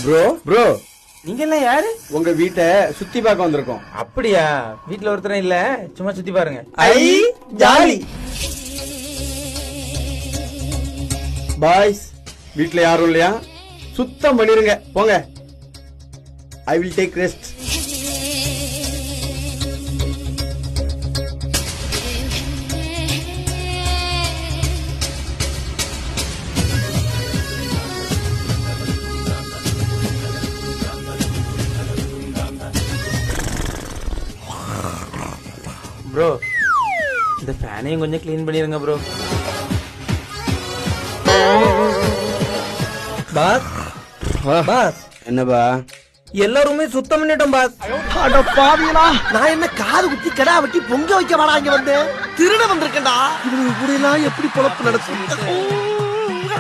Bro bro, நீங்க எல்லாம் யாரு? உங்க வீட்டை சுத்தி பார்க்க வந்திருக்கோம். அப்படியா? வீட்டுல ஒருத்தரும் இல்ல, சும்மா சுத்தி பாருங்க. ஐ ஜாலி. பாய்ஸ், வீட்டுல யாரும் இல்லையா? சுத்தம் பண்ணிருங்க, போங்க. I will take rest. Bro, இந்த ஃபேனையும் கொஞ்சம் க்ளீன் பண்ணிருங்க ப்ரோ. பாஸ் பாஸ், என்னப்பா? எல்லாருமே சுத்தம் பண்ணிட்டோம் பாஸ். அட பாவிகளா, நான் என்ன காது குத்தி கடா வெட்டி பொங்க வைக்க வாடா இங்க வந்து திருட வந்திருக்கேன்டா. இவனுக்கு இப்படி எல்லாம் எப்படி பொழப்பு நடக்கும்?